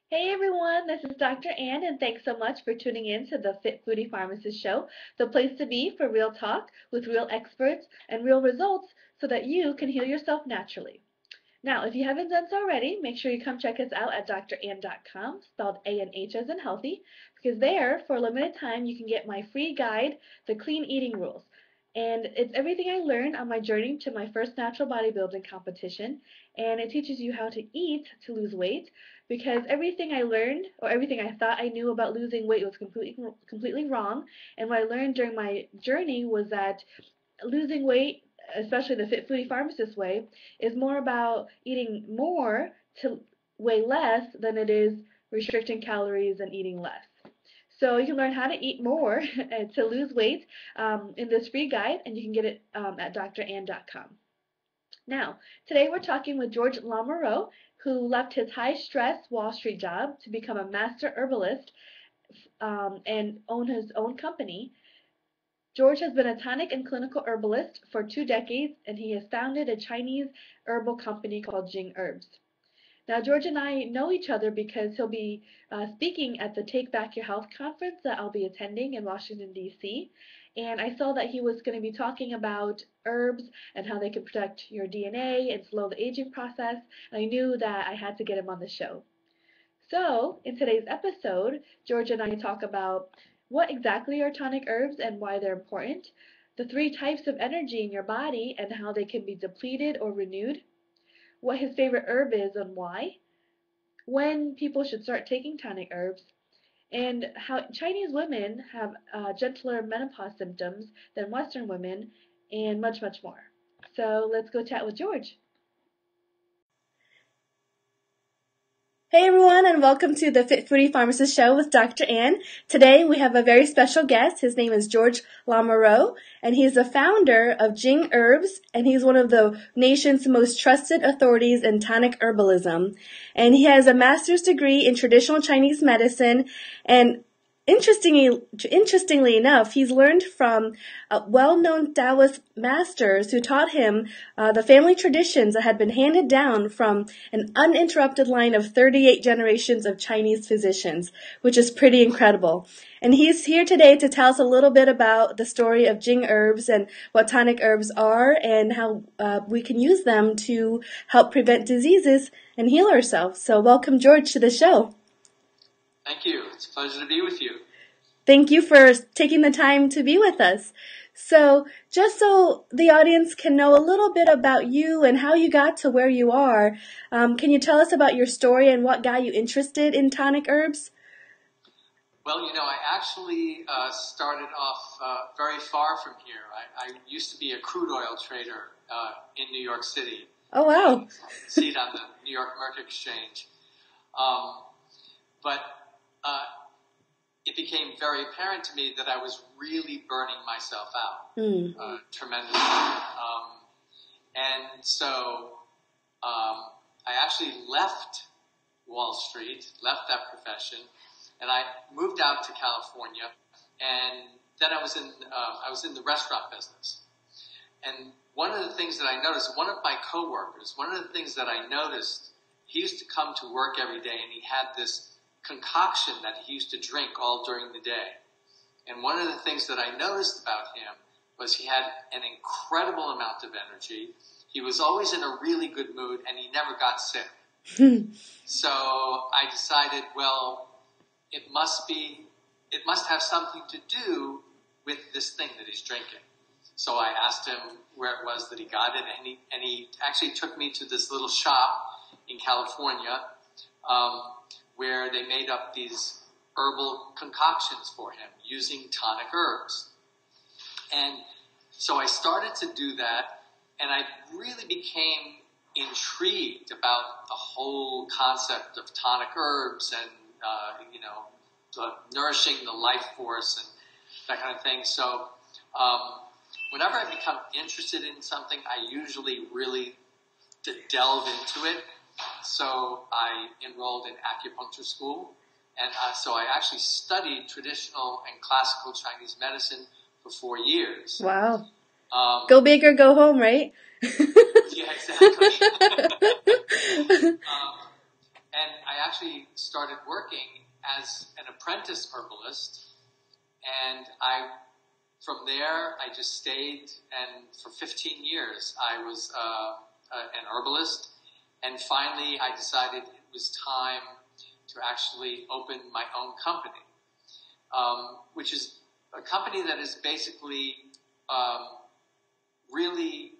Hey everyone, this is Dr. Ann, and thanks so much for tuning in to the Fit Foodie Pharmacist Show, the place to be for real talk with real experts and real results so that you can heal yourself naturally. Now, if you haven't done so already, make sure you come check us out at drann.com, spelled A-N-H as in healthy, because there, for a limited time, you can get my free guide, The Clean Eating Rules. And it's everything I learned on my journey to my first natural bodybuilding competition, and it teaches you how to eat to lose weight, because everything I learned, or everything I thought I knew about losing weight was completely wrong, and what I learned during my journey was that losing weight, especially the Fit Foodie Pharmacist way, is more about eating more to weigh less than it is restricting calories and eating less. So you can learn how to eat more to lose weight in this free guide, and you can get it at drann.com. Now, today we're talking with George Lamoureaux, who left his high-stress Wall Street job to become a master herbalist and own his own company. George has been a tonic and clinical herbalist for 2 decades, and he has founded a Chinese herbal company called Jing Herbs. Now, George and I know each other because he'll be speaking at the Take Back Your Health conference that I'll be attending in Washington, D.C., and I saw that he was going to be talking about herbs and how they can protect your DNA and slow the aging process, and I knew that I had to get him on the show. So, in today's episode, George and I talk about what exactly are tonic herbs and why they're important, the 3 types of energy in your body and how they can be depleted or renewed, what his favorite herb is and why, when people should start taking tonic herbs, and how Chinese women have gentler menopause symptoms than Western women, and much, much more. So let's go chat with George. Hey everyone, and welcome to the Fit Foodie Pharmacist Show with Dr. Ann. Today we have a very special guest. His name is George Lamoureaux, and he's the founder of Jing Herbs, and he's one of the nation's most trusted authorities in tonic herbalism. And he has a master's degree in traditional Chinese medicine, and Interestingly enough, he's learned from well-known Taoist masters who taught him the family traditions that had been handed down from an uninterrupted line of 38 generations of Chinese physicians, which is pretty incredible. And he's here today to tell us a little bit about the story of Jing Herbs and what tonic herbs are and how we can use them to help prevent diseases and heal ourselves. So welcome, George, to the show. Thank you. It's a pleasure to be with you. Thank you for taking the time to be with us. So, just so the audience can know a little bit about you and how you got to where you are, can you tell us about your story and what got you interested in tonic herbs? Well, I actually started off very far from here. I used to be a crude oil trader in New York City. Oh, wow. Seat on the New York Merc Exchange. But it became very apparent to me that I was really burning myself out tremendously. And so I actually left Wall Street, left that profession, and I moved out to California. And then I was in the restaurant business. And one of the things that I noticed, one of my coworkers, he used to come to work every day, and he had this concoction that he used to drink all during the day. And one of the things that I noticed about him was he had an incredible amount of energy. He was always in a really good mood, and he never got sick. So I decided, well, it must have something to do with this thing that he's drinking. So I asked him where it was that he got it, and he actually took me to this little shop in California, where they made up these herbal concoctions for him using tonic herbs. And so I started to do that, and I really became intrigued about the whole concept of tonic herbs and, nourishing the life force and that kind of thing. So whenever I become interested in something, I usually really delve into it. So I enrolled in acupuncture school, and so I actually studied traditional and classical Chinese medicine for 4 years. Wow. Go big or go home, right? Yeah, exactly. And I actually started working as an apprentice herbalist, and from there, I just stayed, and for 15 years, I was an herbalist, and finally, I decided it was time to actually open my own company, which is a company that is basically really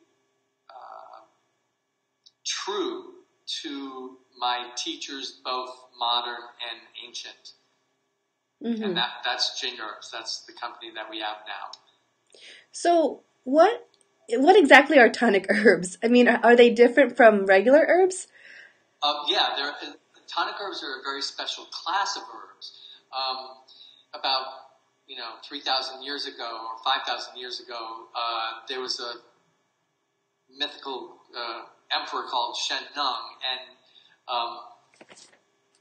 true to my teachers, both modern and ancient. Mm-hmm. And that's Jing Herbs. That's the company that we have now. So what exactly are tonic herbs? I mean, are they different from regular herbs? Yeah, tonic herbs are a very special class of herbs. About 3,000 years ago or 5,000 years ago, there was a mythical emperor called Shen Nung, and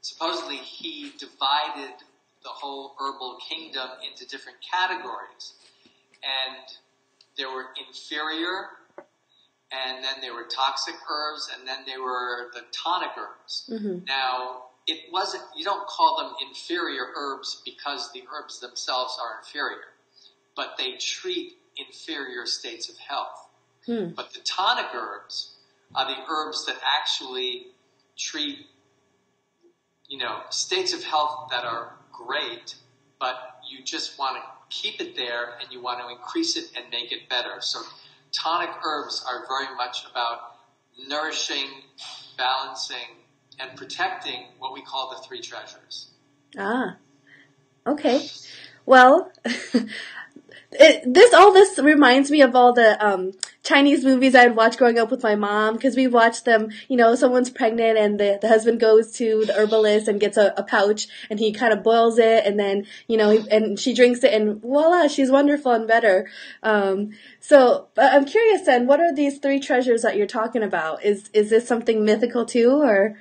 supposedly he divided the whole herbal kingdom into different categories. And there were inferior, and then there were toxic herbs, and then there were the tonic herbs. Mm-hmm. Now, you don't call them inferior herbs because the herbs themselves are inferior, but they treat inferior states of health. But the tonic herbs are the herbs that actually treat, states of health that are great, but you just want to keep it there and you want to increase it and make it better. So tonic herbs are very much about nourishing, balancing, and protecting what we call the three treasures. Ah, okay. Well, this reminds me of all the Chinese movies I'd watch growing up with my mom, because we watched them, someone's pregnant and the husband goes to the herbalist and gets a pouch and he kind of boils it and then, and she drinks it and voila, she's wonderful and better. So I'm curious then, what are these three treasures that you're talking about? Is this something mythical too, or?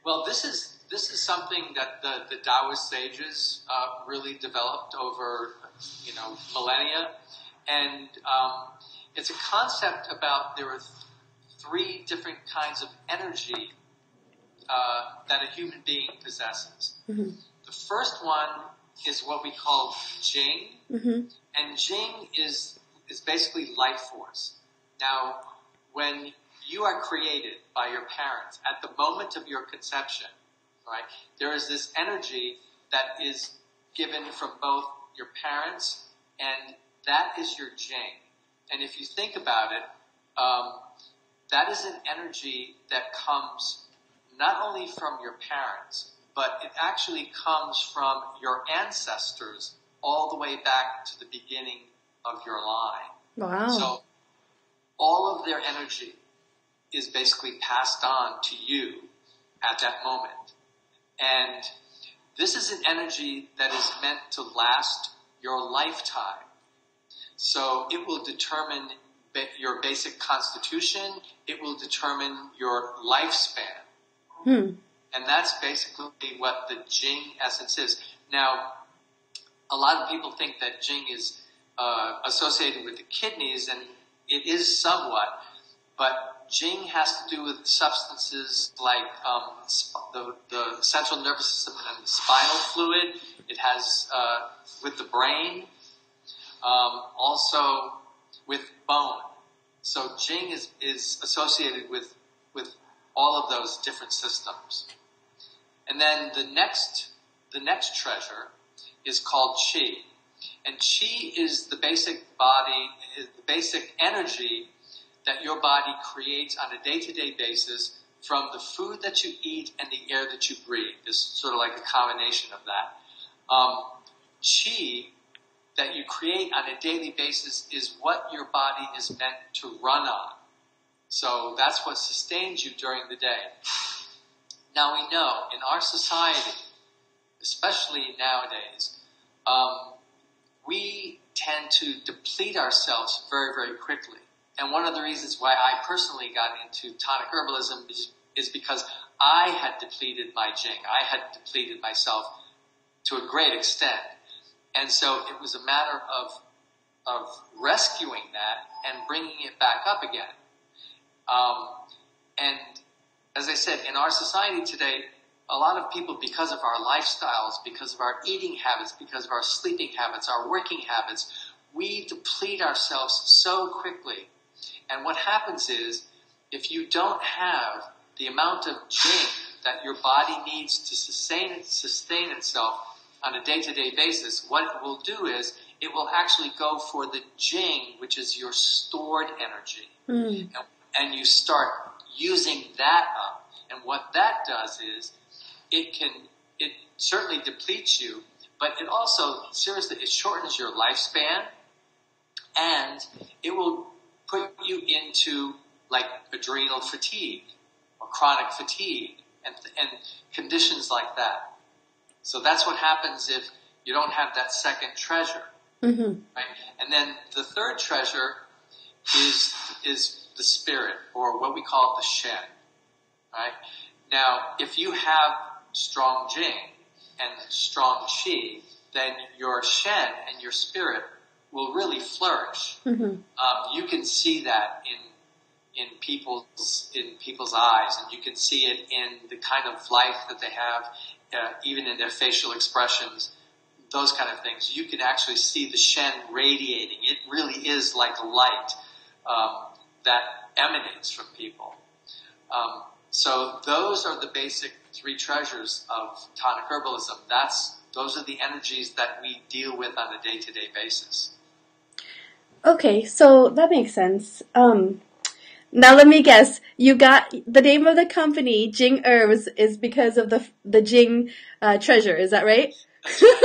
Well, this is something that the Taoist sages really developed over millennia, and it's a concept about there are three different kinds of energy that a human being possesses. Mm-hmm. The first one is what we call Jing, mm-hmm. and Jing is basically life force. Now, when you are created by your parents at the moment of your conception, right, there is this energy that is given from both your parents, and that is your Jing. And if you think about it, that is an energy that comes not only from your parents, but it actually comes from your ancestors all the way back to the beginning of your line. Wow. So all of their energy is basically passed on to you at that moment. And this is an energy that is meant to last your lifetime. So it will determine your basic constitution. It will determine your lifespan. And that's basically what the Jing essence is. Now, a lot of people think that Jing is associated with the kidneys, and it is somewhat, but Jing has to do with substances like the central nervous system and the spinal fluid. It has with the brain, also with bone. So Jing is associated with all of those different systems. And then the next treasure is called Qi. And Qi is the basic energy that your body creates on a day-to-day basis from the food that you eat and the air that you breathe. It's sort of like a combination of that. Qi that you create on a daily basis is what your body is meant to run on. So that's what sustains you during the day. Now we know in our society, especially nowadays, we tend to deplete ourselves very, very quickly. And one of the reasons why I personally got into tonic herbalism is because I had depleted my Jing. I had depleted myself to a great extent. And so it was a matter of rescuing that and bringing it back up again. And as I said, in our society today, a lot of people, because of our lifestyles, because of our eating habits, because of our sleeping habits, our working habits, we deplete ourselves so quickly. And what happens is, if you don't have the amount of Jing that your body needs to sustain itself on a day-to-day basis, what it will do is it will actually go for the Jing, which is your stored energy. And you start using that up. And what that does is it certainly depletes you, but it also, seriously, it shortens your lifespan, and it will put you into like adrenal fatigue or chronic fatigue and conditions like that. So that's what happens if you don't have that second treasure. Right? And then the third treasure is the spirit, or what we call the Shen. Right? Now, if you have strong Jing and strong Qi, then your Shen and your spirit will really flourish. You can see that in people's eyes, and you can see it in the kind of life that they have, even in their facial expressions, those kind of things. You can actually see the Shen radiating. It really is like light that emanates from people. So those are the basic three treasures of tonic herbalism. Those are the energies that we deal with on a day-to-day basis. Okay, so that makes sense. Now let me guess. You got the name of the company, Jing Herbs, is because of the Jing treasure. Is that right? That's right.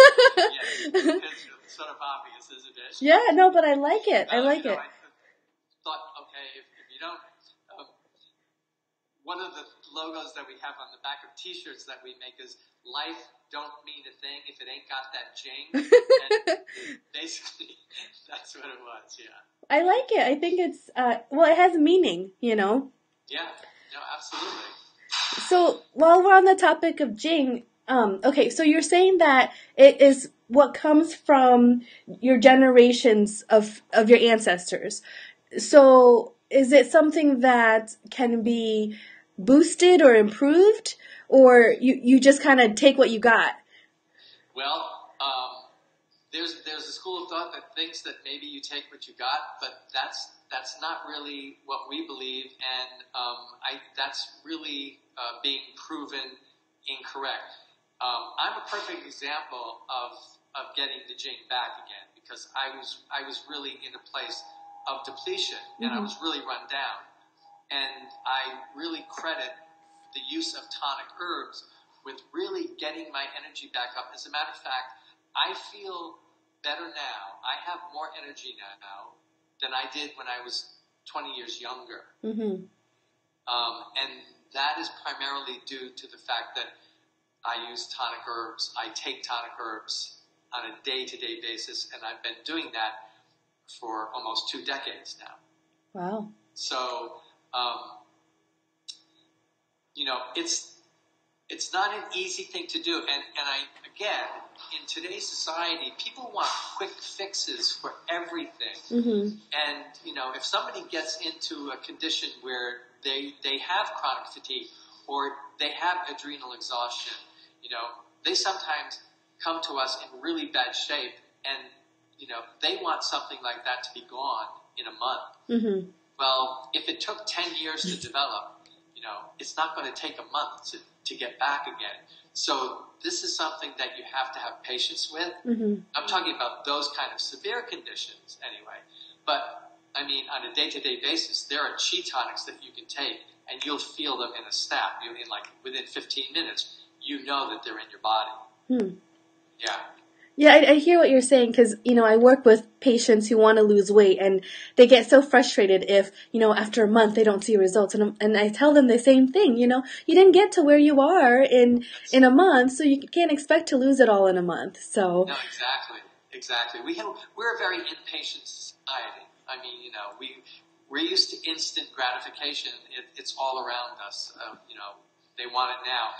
Yes. It's sort of obvious, isn't it? Yeah, no, but I like it. I like it. I thought, okay, if you don't, one of the logos that we have on the back of T-shirts that we make is "Life don't mean a thing if it ain't got that Jing." And basically, that's what it was. Yeah. I like it. I think it's it has meaning, you know. Yeah. No, absolutely. So while we're on the topic of Jing, okay, so you're saying that it is what comes from your generations of your ancestors. So is it something that can be boosted or improved, or you just kind of take what you got? Well, there's a school of thought that thinks that maybe you take what you got, but that's not really what we believe, and that's really being proven incorrect. I'm a perfect example of getting the Jing back again, because I was really in a place of depletion, and I was really run down. And I really credit the use of tonic herbs with really getting my energy back up. As a matter of fact, I feel better now. I have more energy now than I did when I was 20 years younger. And that is primarily due to the fact that I use tonic herbs. I take tonic herbs on a day-to-day basis, and I've been doing that for almost 2 decades now. Wow. So, it's not an easy thing to do. And again, in today's society, people want quick fixes for everything. And, if somebody gets into a condition where they have chronic fatigue or they have adrenal exhaustion, they sometimes come to us in really bad shape, and, they want something like that to be gone in a month. Well, if it took 10 years to develop, it's not going to take a month to get back again. So this is something that you have to have patience with. I'm talking about those kind of severe conditions anyway. But, on a day-to-day basis, there are Qi tonics that you can take, and you'll feel them in a snap. Within 15 minutes, you know that they're in your body. Yeah. Yeah, I hear what you're saying, because, I work with patients who want to lose weight, and they get so frustrated if, after a month they don't see results. And I tell them the same thing, you didn't get to where you are in a month, so you can't expect to lose it all in a month. So. No, exactly. We're a very impatient society. We're used to instant gratification. It's all around us. They want it now.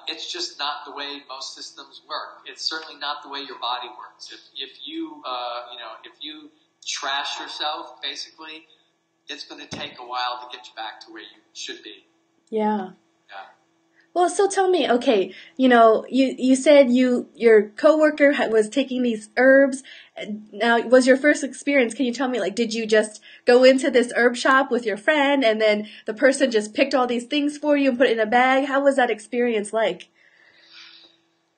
It's just not the way most systems work. It's certainly not the way your body works. If you trash yourself, basically, it's going to take a while to get you back to where you should be. Yeah. Yeah. Well, so tell me, okay, you said your coworker was taking these herbs. Now, was your first experience, can you tell me, like, did you just go into this herb shop with your friend and then the person just picked all these things for you and put it in a bag? How was that experience like?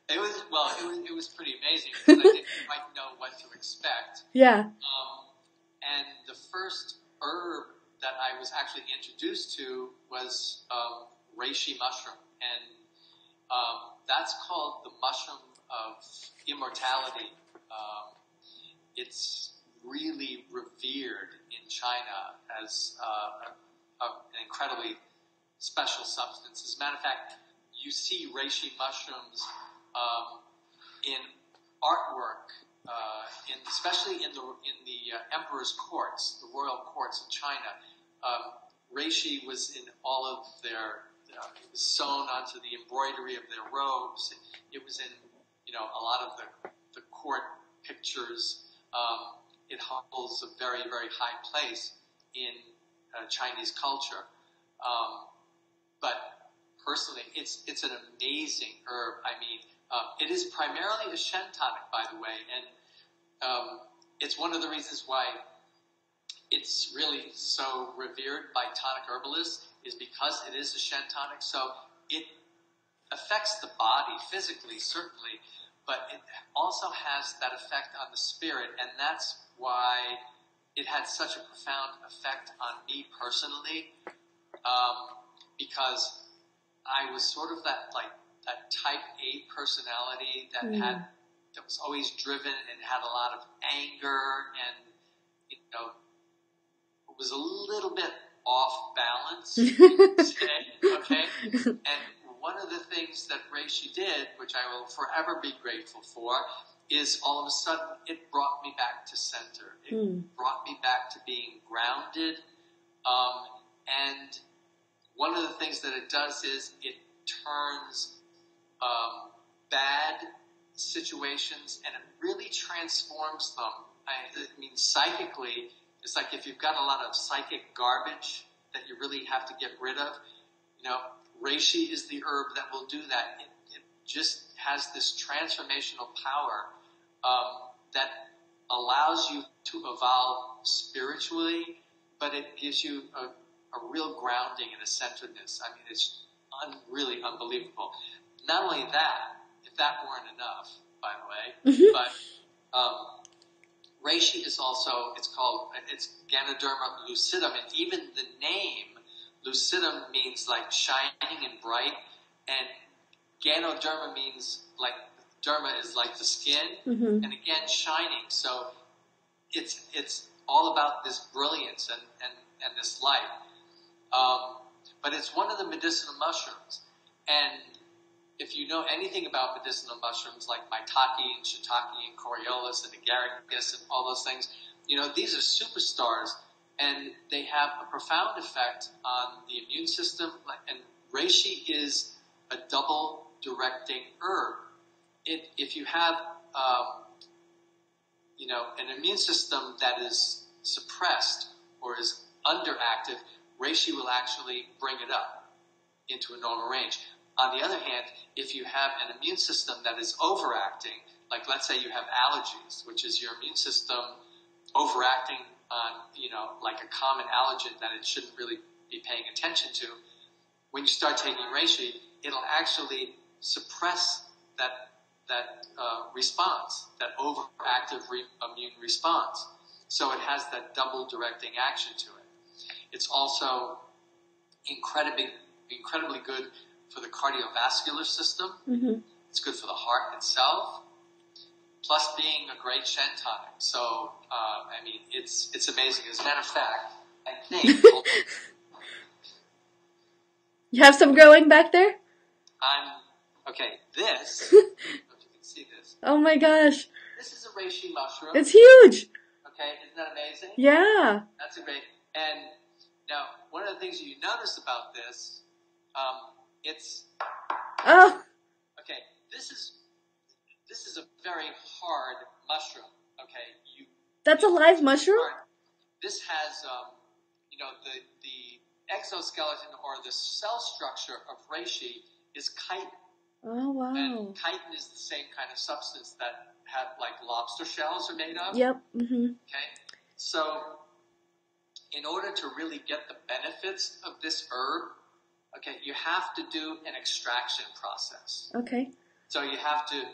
It was pretty amazing because I didn't quite know what to expect. Yeah. And the first herb that I was actually introduced to was reishi mushroom. And that's called the mushroom of immortality. It's really revered in China as an incredibly special substance. As a matter of fact, you see reishi mushrooms in artwork, especially in the emperor's courts, the royal courts of China. Reishi was in all of their. It was sewn onto the embroidery of their robes. It was in, a lot of the court pictures. It holds a very, very high place in Chinese culture. But personally, it's an amazing herb. I mean, it is primarily a Shen tonic, by the way, and it's one of the reasons why it's really so revered by tonic herbalists is because it is a Shen tonic. So it affects the body physically, certainly, but it also has that effect on the spirit, and that's why it had such a profound effect on me personally, because I was sort of that type A personality that was always driven and had a lot of anger and, was a little bit off balance, okay? And one of the things that reishi did, which I will forever be grateful for, is all of a sudden it brought me back to center. It brought me back to being grounded. And one of the things that it does is it turns bad situations and it really transforms them. I mean, psychically, it's like if you've got a lot of psychic garbage that you really have to get rid of, reishi is the herb that will do that. It just has this transformational power that allows you to evolve spiritually, but it gives you a real grounding and a centeredness. I mean, it's really unbelievable. Not only that, if that weren't enough, by the way, but reishi is also, it's Ganoderma lucidum, and even the name lucidum means like shining and bright, and Ganoderma means like, derma is like the skin, and again, shining. So it's all about this brilliance and this light. But it's one of the medicinal mushrooms, and if you know anything about medicinal mushrooms like maitake and shiitake and coriolis and agaricus and all those things, these are superstars, and they have a profound effect on the immune system. And reishi is a double directing herb. If you have, an immune system that is suppressed or is underactive, reishi will actually bring it up into a normal range. On the other hand, if you have an immune system that is overacting, like let's say you have allergies, which is your immune system overacting on, like a common allergen that it shouldn't really be paying attention to, when you start taking reishi, it'll actually suppress that response, that overactive immune response. So it has that double directing action to it. It's also incredibly good for the cardiovascular system. It's good for the heart itself, plus being a great Shen tonic. So, it's amazing. As a matter of fact, I think... You have some growing back there? This, I don't know if you can see this. Oh my gosh. This is a reishi mushroom. It's huge. Okay, isn't that amazing? Yeah. That's a great, and now one of the things you notice about this, It's Oh, okay. This is a very hard mushroom. Okay, that's a live it's mushroom? hard. This has the exoskeleton or the cell structure of reishi is chitin. Oh, wow. And chitin is the same kind of substance that like lobster shells are made of. Yep. Mm-hmm. Okay, so in order to really get the benefits of this herb, okay, you have to do an extraction process. Okay. So you have to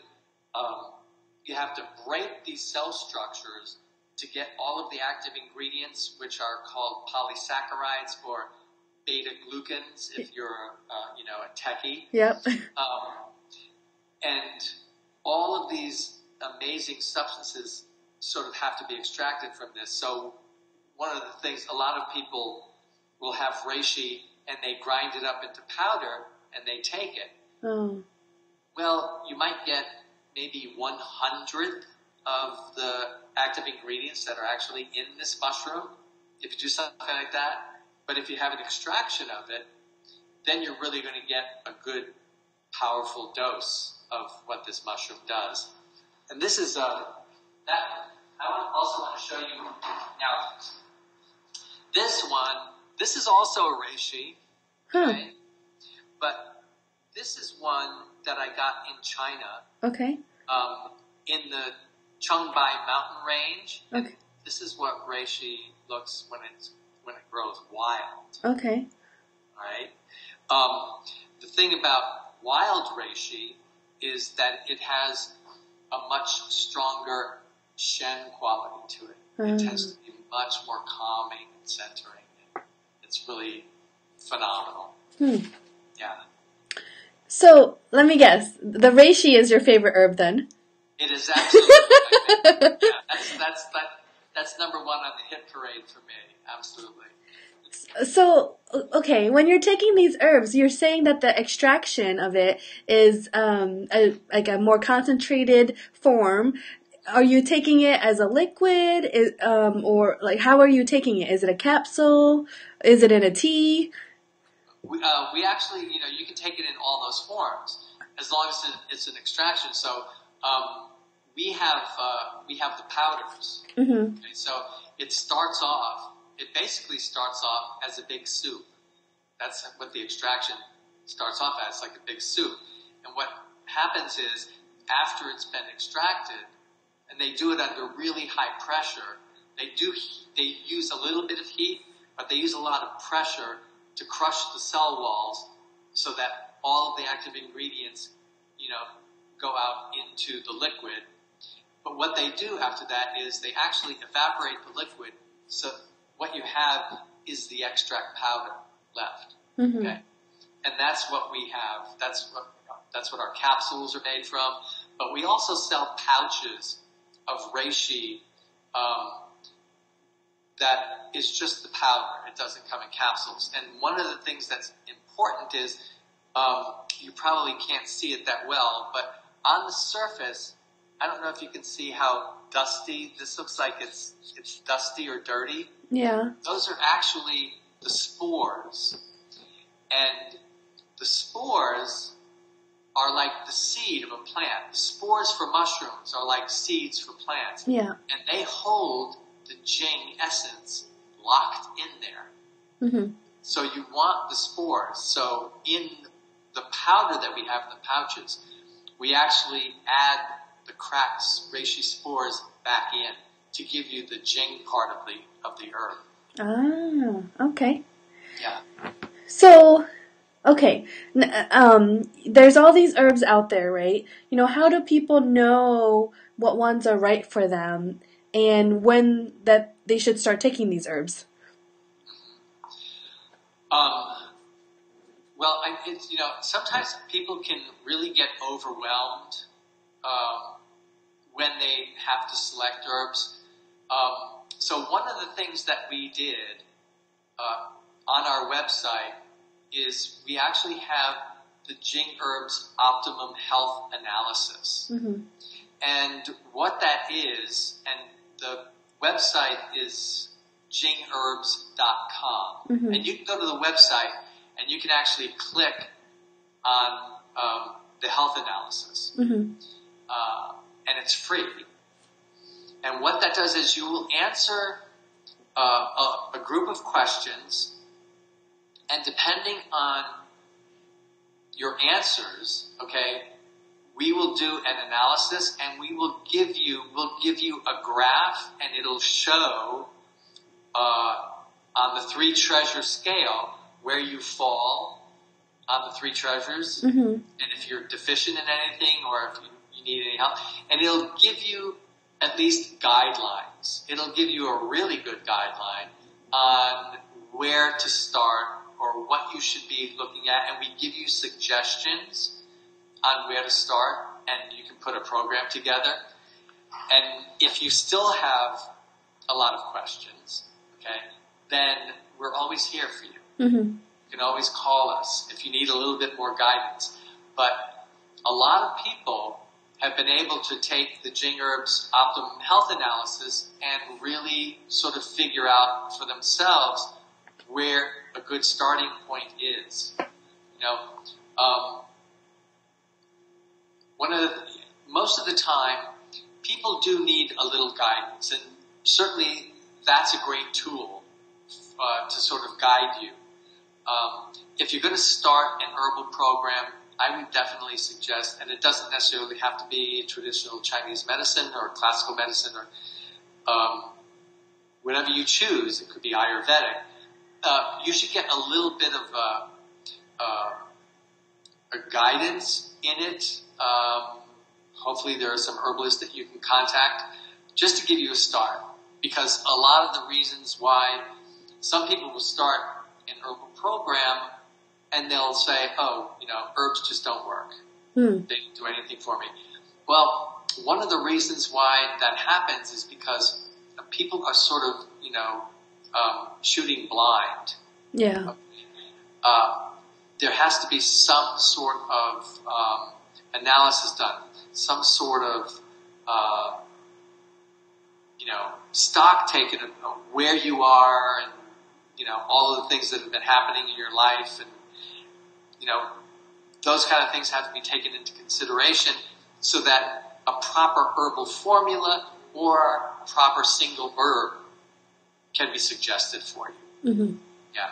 break these cell structures to get all of the active ingredients, which are called polysaccharides or beta glucans, if you're a techie. Yep. And all of these amazing substances sort of have to be extracted from this. So one of the things, a lot of people will have reishi and they grind it up into powder and they take it. Oh. Well, you might get maybe 1/100th of the active ingredients that are actually in this mushroom if you do something like that. But if you have an extraction of it, then you're really going to get a good, powerful dose of what this mushroom does. And this is I also want to show you now. This is also a reishi, okay? But this is one that I got in China. Okay. In the Chongbai mountain range. Okay. This is what reishi looks when it grows wild. Okay. All right. The thing about wild reishi is that it has a much stronger Shen quality to it. It tends to be much more calming and centering. It's really phenomenal. Yeah. So, let me guess. The reishi is your favorite herb then? It is absolutely my favorite. Yeah, that's number one on the hit parade for me. Absolutely. So, okay, when you're taking these herbs, you're saying that the extraction of it is like a more concentrated form. Are you taking it as a liquid, or like how are you taking it? Is it a capsule? Is it in a tea? We actually, you can take it in all those forms as long as it's an extraction. So we have the powders. Mm-hmm. Okay, so it basically starts off as a big soup. That's what the extraction starts off as, like a big soup. And what happens is after it's been extracted, and they do it under really high pressure, they use a little bit of heat, but they use a lot of pressure to crush the cell walls so that all of the active ingredients, go out into the liquid. But what they do after that is they actually evaporate the liquid, so what you have is the extract powder left. Mm-hmm. Okay? And that's what we have. That's what our capsules are made from. But we also sell pouches of reishi that is just the powder. It doesn't come in capsules. And one of the things that's important is you probably can't see it that well, but on the surface, I don't know if you can see how dusty this looks like. It's dusty or dirty. Yeah. Those are actually the spores. And the spores are like the seed of a plant. The spores for mushrooms are like seeds for plants. Yeah. And they hold the Jing essence locked in there. Mm-hmm. So you want the spores. So in the powder that we have in the pouches, we actually add the cracked reishi spores back in to give you the Jing part of the herb. Ah, okay. Yeah. So, okay, there's all these herbs out there, right? How do people know what ones are right for them and when that they should start taking these herbs? Well, sometimes people can really get overwhelmed when they have to select herbs. So one of the things that we did on our website is we actually have the Jing Herbs Optimum Health Analysis. Mm-hmm. And what that is, and the website is jingherbs.com. Mm-hmm. And you can go to the website and you can actually click on the health analysis. Mm-hmm. And it's free. And what that does is you will answer a group of questions, and depending on your answers, okay, we will do an analysis, and we'll give you a graph, and it'll show on the 3 treasure scale where you fall on the 3 treasures, and if you're deficient in anything, or if you need any help, and it'll give you at least guidelines. It'll give you a really good guideline on where to start or what you should be looking at, and we give you suggestions on where to start, and you can put a program together. And if you still have a lot of questions, okay, then we're always here for you. Mm-hmm. You can always call us if you need a little bit more guidance. But a lot of people have been able to take the Jing Herbs Optimum Health Analysis and really sort of figure out for themselves where a good starting point is. You know, most of the time, people do need a little guidance, and certainly that's a great tool to sort of guide you. If you're going to start an herbal program, I would definitely suggest, and it doesn't necessarily have to be traditional Chinese medicine or classical medicine or whatever you choose. It could be Ayurvedic. You should get a little bit of a guidance in it. Hopefully there are some herbalists that you can contact just to give you a start. Because a lot of the reasons why some people will start an herbal program and they'll say, oh, you know, herbs just don't work. They don't do anything for me. Well, one of the reasons why that happens is because people are sort of, you know, shooting blind. Yeah. There has to be some sort of analysis done, some sort of, you know, stock taken of where you are and, you know, all of the things that have been happening in your life, and, you know, those kind of things have to be taken into consideration so that a proper herbal formula or a proper single herb can be suggested for you. Mm-hmm. Yeah.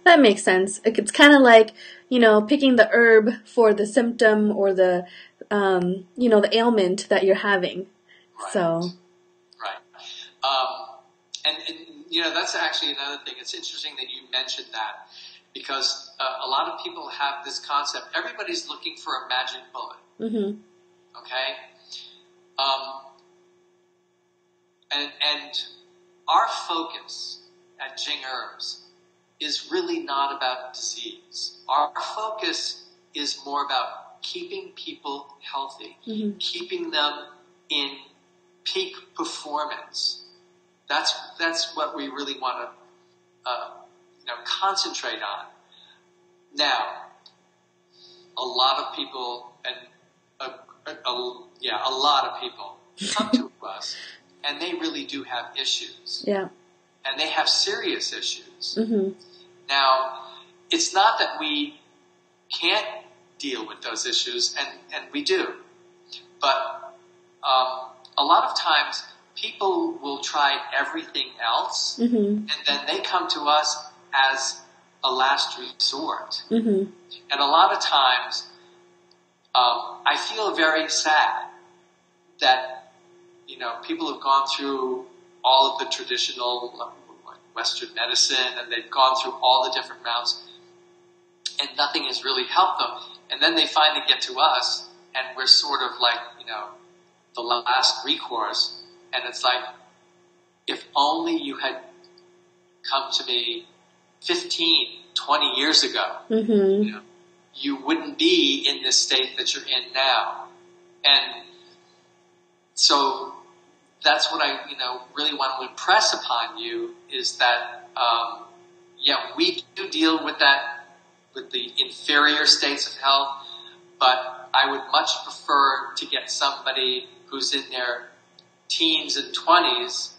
That makes sense. It's kind of like, you know, picking the herb for the symptom or the, you know, the ailment that you're having. Right. So. Right. And, you know, that's actually another thing. It's interesting that you mentioned that because a lot of people have this concept. Everybody's looking for a magic bullet. Mm-hmm. Okay? And our focus at Jing Herbs is really not about disease. Our focus is more about keeping people healthy, keeping them in peak performance. That's what we really want to you know, concentrate on. Now, a lot of people and a lot of people come to us, and they really do have issues. Yeah. And they have serious issues. Mm-hmm. Now, it's not that we can't deal with those issues, and we do. But a lot of times, people will try everything else, and then they come to us as a last resort. Mm-hmm. And a lot of times, I feel very sad that, you know, people have gone through all of the traditional Western medicine, and they've gone through all the different routes, and nothing has really helped them. And then they finally get to us, and we're sort of like, you know, the last recourse. And it's like, if only you had come to me 15, 20 years ago, you know, you wouldn't be in this state that you're in now. And so that's what I, you know, really want to impress upon you is that, we do deal with that, with the inferior states of health, but I would much prefer to get somebody who's in their teens and 20s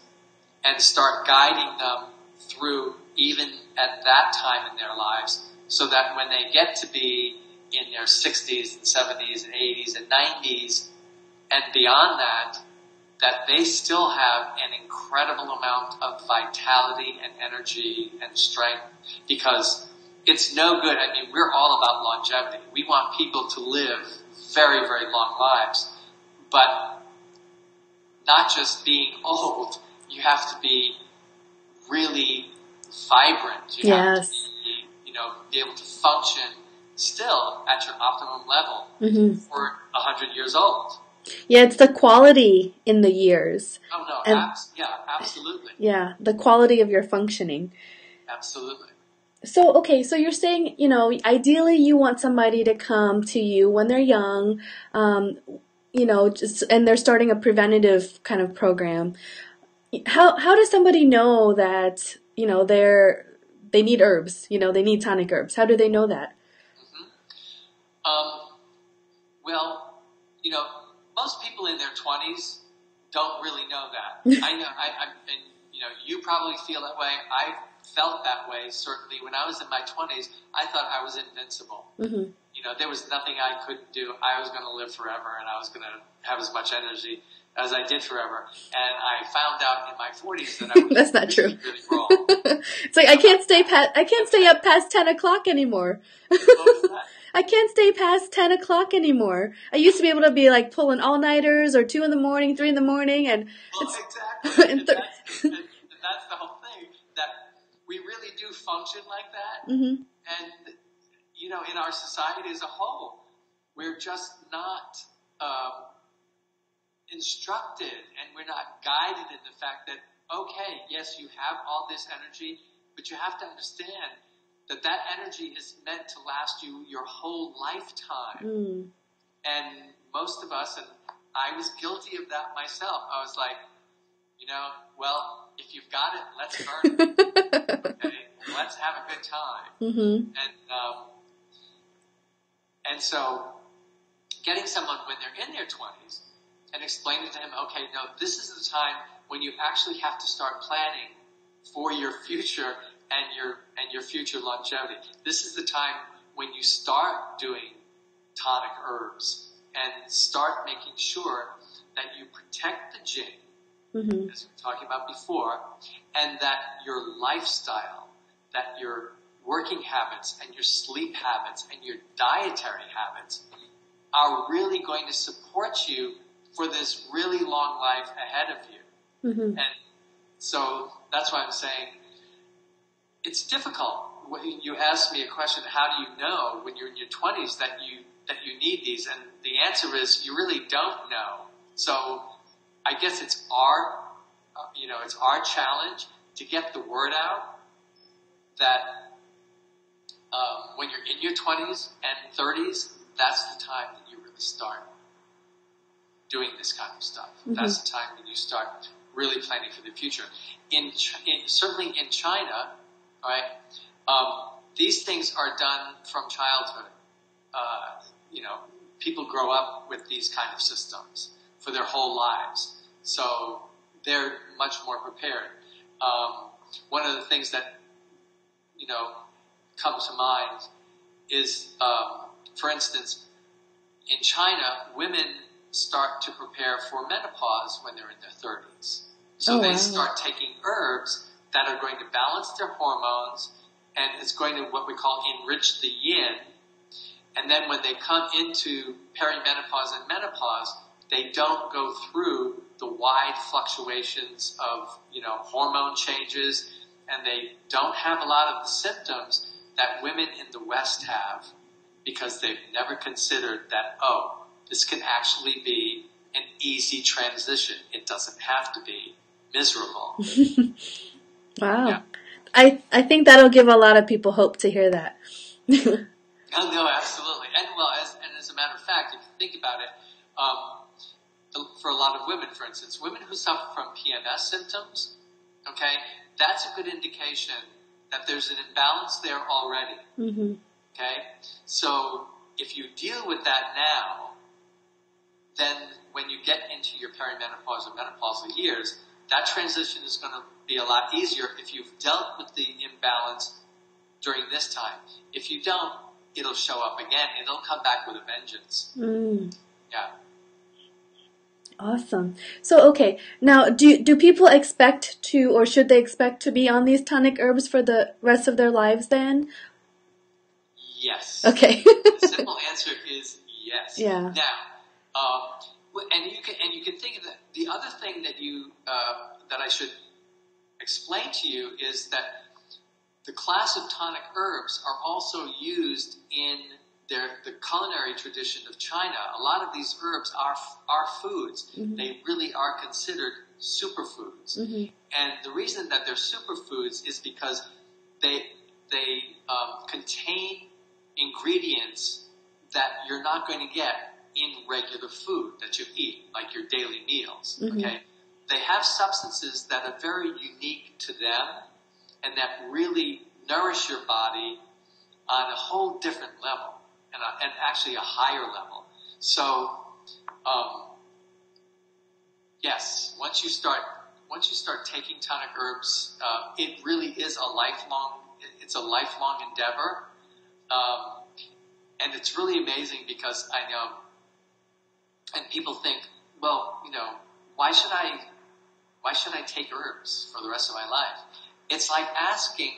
and start guiding them through, even at that time in their lives, so that when they get to be in their 60s and 70s and 80s and 90s and beyond that, that they still have an incredible amount of vitality and energy and strength, because it's no good. I mean, we're all about longevity. We want people to live very, very long lives, but not just being old. You have to be really vibrant. You have to be, be able to function still at your optimum level for 100 years old. Yeah, it's the quality in the years. Oh, no, absolutely. Yeah, the quality of your functioning. Absolutely. So, okay, so you're saying, ideally you want somebody to come to you when they're young, and they're starting a preventative kind of program. How does somebody know that, they need herbs, they need tonic herbs? How do they know that? Well, most people in their 20s don't really know that. I know, you probably feel that way. I felt that way, certainly. When I was in my 20s, I thought I was invincible. Mm-hmm. There was nothing I couldn't do. I was going to live forever, and I was going to have as much energy as I did forever. And I found out in my 40s that I was That's not really, true. really wrong. It's like I can't stay up past 10 o'clock anymore. I can't stay past 10 o'clock anymore. I used to be able to be like pulling all-nighters or 2 in the morning, 3 in the morning. And exactly. and that's the whole thing, that we really do function like that. Mm-hmm. And, in our society as a whole, we're just not instructed, and we're not guided in the fact that, okay, yes, you have all this energy, but you have to understand that energy is meant to last you your whole lifetime. Mm. And most of us, and I was guilty of that myself, I was like, well, if you've got it, let's burn it. Okay? Let's have a good time. Mm-hmm. And so getting someone when they're in their 20s and explaining to them, okay, no, this is the time when you actually have to start planning for your future and your future longevity. This is the time when you start doing tonic herbs and start making sure that you protect the Jing, as we were talking about before, and that your lifestyle, that your working habits and your sleep habits and your dietary habits are really going to support you for this really long life ahead of you. Mm-hmm. And so that's why I'm saying it's difficult. When you ask me a question, how do you know when you're in your 20s that you need these? And the answer is you really don't know. So I guess it's our challenge to get the word out that when you're in your 20s and 30s, that's the time that you really start doing this kind of stuff. Mm-hmm. That's the time when you start really planning for the future. Certainly in China, right? These things are done from childhood. People grow up with these kind of systems for their whole lives, so they're much more prepared. One of the things that comes to mind is, for instance, in China, women start to prepare for menopause when they're in their 30s. So they start taking herbs that are going to balance their hormones, and it's going to what we call enrich the yin. And then when they come into perimenopause and menopause, they don't go through the wide fluctuations of, hormone changes, and they don't have a lot of the symptoms that women in the West have, because they've never considered that, this can actually be an easy transition. It doesn't have to be miserable. Wow. Yeah. I think that'll give a lot of people hope to hear that. No, absolutely. And as a matter of fact, if you think about it, for a lot of women, for instance, women who suffer from PMS symptoms, okay, that's a good indication that there's an imbalance there already. Mm-hmm. Okay? So if you deal with that now, then when you get into your perimenopause or menopausal years, that transition is going to be a lot easier if you've dealt with the imbalance during this time. If you don't, it'll show up again. It'll come back with a vengeance. Yeah. Awesome. So, okay, now do people expect to, or should they expect to be on these tonic herbs for the rest of their lives then? Yes. Okay. The simple answer is yes. Yeah. Now, and you can think of the other thing that that I should explain to you is that the class of tonic herbs are also used in the culinary tradition of China. A lot of these herbs are foods. Mm-hmm. They really are considered superfoods. Mm-hmm. And the reason that they're superfoods is because they contain ingredients that you're not going to get in regular food that you eat, like your daily meals. Mm-hmm. Okay, they have substances that are very unique to them and that really nourish your body on a whole different level. And actually a higher level. So, yes, once you start taking tonic herbs, it really is a lifelong endeavor. And it's really amazing because I know, and people think, well, why should I take herbs for the rest of my life? It's like asking,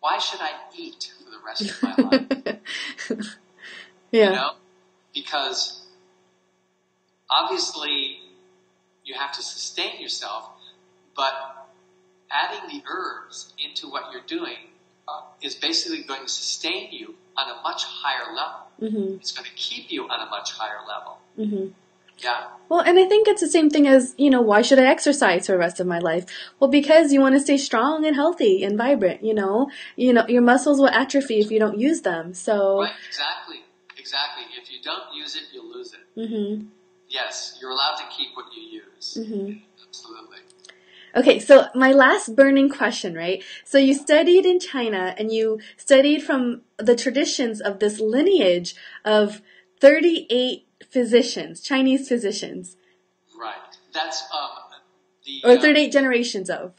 why should I eat for the rest of my life? Yeah. Because obviously you have to sustain yourself, but adding the herbs into what you're doing is basically going to sustain you on a much higher level. Mm-hmm. It's going to keep you on a much higher level. Mm-hmm. Yeah. Well, and I think it's the same thing as, why should I exercise for the rest of my life? Well, because you want to stay strong and healthy and vibrant, your muscles will atrophy if you don't use them. So. Right, exactly. If you don't use it, you'll lose it. Mm-hmm. Yes, you're allowed to keep what you use. Mm-hmm. Absolutely. Okay, so my last burning question, right? So you studied in China and you studied from the traditions of this lineage of 38 physicians, Chinese physicians. Right. That's or 38 generations of.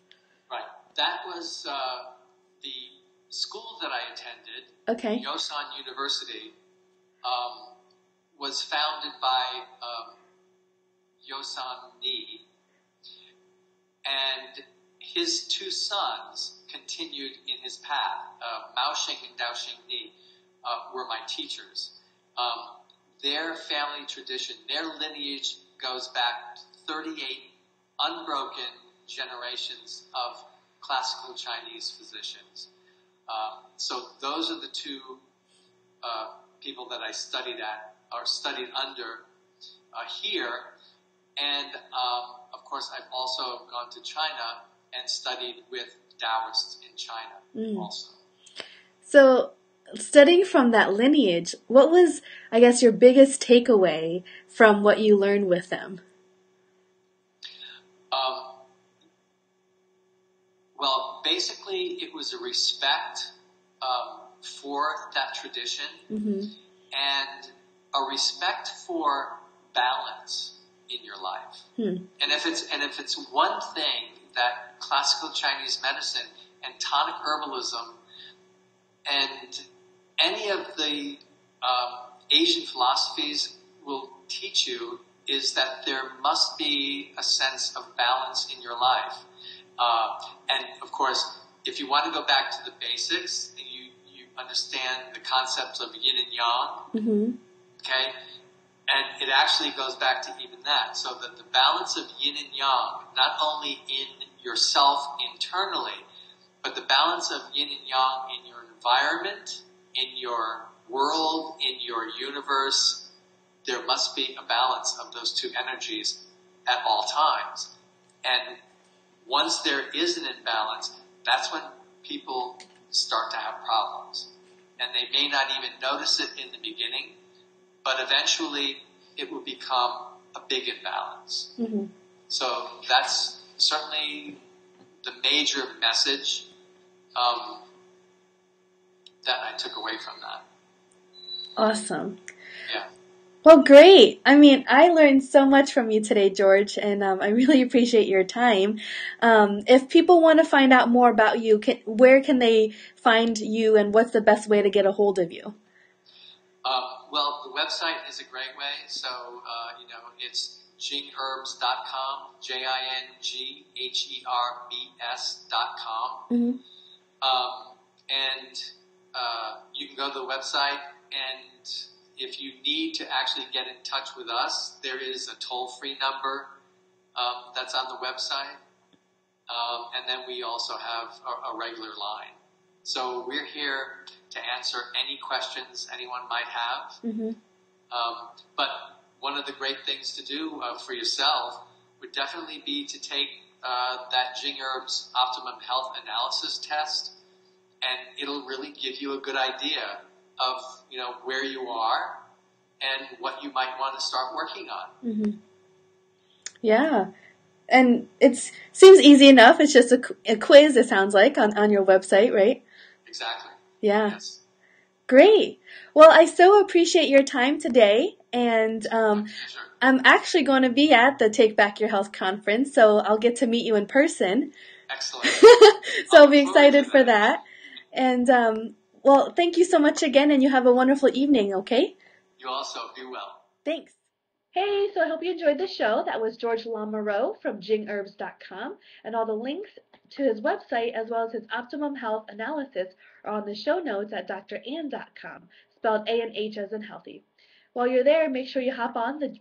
Right. That was the school that I attended. Okay. Yosan University was founded by Yosan Ni, and his two sons continued in his path. Mao Sheng and Dao Sheng Ni were my teachers. Their family tradition, their lineage goes back 38 unbroken generations of classical Chinese physicians. So those are the two people that I studied under here. And of course, I've also gone to China and studied with Taoists in China also. So, studying from that lineage, what was, I guess, your biggest takeaway from what you learned with them? Well, basically, it was a respect for that tradition and a respect for balance in your life. And if it's one thing that classical Chinese medicine and tonic herbalism and any of the Asian philosophies will teach you is that there must be a sense of balance in your life. And of course, if you want to go back to the basics and you understand the concepts of yin and yang, okay, and it actually goes back to even that. So that the balance of yin and yang, not only in yourself internally, but the balance of yin and yang in your environment, in your world, in your universe, there must be a balance of those two energies at all times. And once there is an imbalance, that's when people start to have problems. And they may not even notice it in the beginning, but eventually it will become a big imbalance. So that's certainly the major message that I took away from that. Awesome. Yeah. Well, great. I mean, I learned so much from you today, George, and I really appreciate your time. If people want to find out more about you, where can they find you, and what's the best way to get a hold of you? Well, the website is a great way. So, it's jingherbs.com, jingherbs.com. Mm-hmm. And you can go to the website, and if you need to actually get in touch with us, there is a toll-free number that's on the website. And then we also have a regular line. So we're here to answer any questions anyone might have. Mm-hmm. But one of the great things to do for yourself would definitely be to take that Jing Herbs Optimum Health Analysis test, and it'll really give you a good idea of where you are and what you might want to start working on. Mm-hmm. Yeah. And it seems easy enough. It's just a quiz, it sounds like, on your website, right? Exactly. Yeah. Yes. Great. Well, I so appreciate your time today. And Sure. I'm actually going to be at the Take Back Your Health conference, so I'll get to meet you in person. Excellent. So I'll be excited for that. And, well, thank you so much again, and you have a wonderful evening, okay? You also do well. Thanks. Hey, so I hope you enjoyed the show. That was George Lamoureaux from jingherbs.com, and all the links to his website as well as his Optimum Health Analysis are on the show notes at drann.com, spelled A-N-H as in healthy. While you're there, make sure you hop on the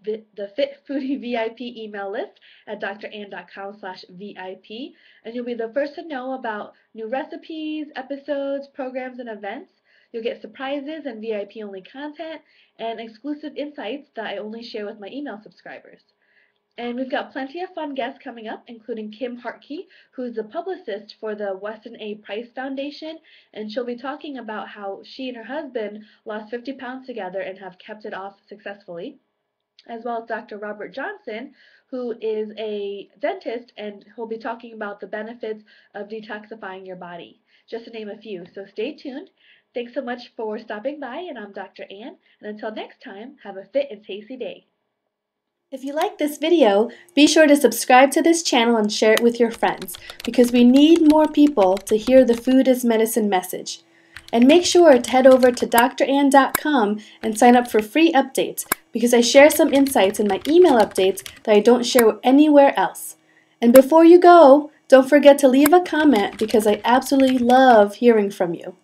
Fit Foodie VIP email list at drann.com/VIP, and you'll be the first to know about new recipes, episodes, programs, and events. You'll get surprises and VIP-only content and exclusive insights that I only share with my email subscribers. And we've got plenty of fun guests coming up, including Kim Hartke, who's the publicist for the Weston A. Price Foundation, and she'll be talking about how she and her husband lost 50 pounds together and have kept it off successfully, as well as Dr. Robert Johnson, who is a dentist, and he'll be talking about the benefits of detoxifying your body, just to name a few. So stay tuned. Thanks so much for stopping by, and I'm Dr. Ann, and until next time, have a fit and tasty day. If you like this video, be sure to subscribe to this channel and share it with your friends, because we need more people to hear the food as medicine message. And make sure to head over to drann.com and sign up for free updates, because I share some insights in my email updates that I don't share anywhere else. And before you go, don't forget to leave a comment, because I absolutely love hearing from you.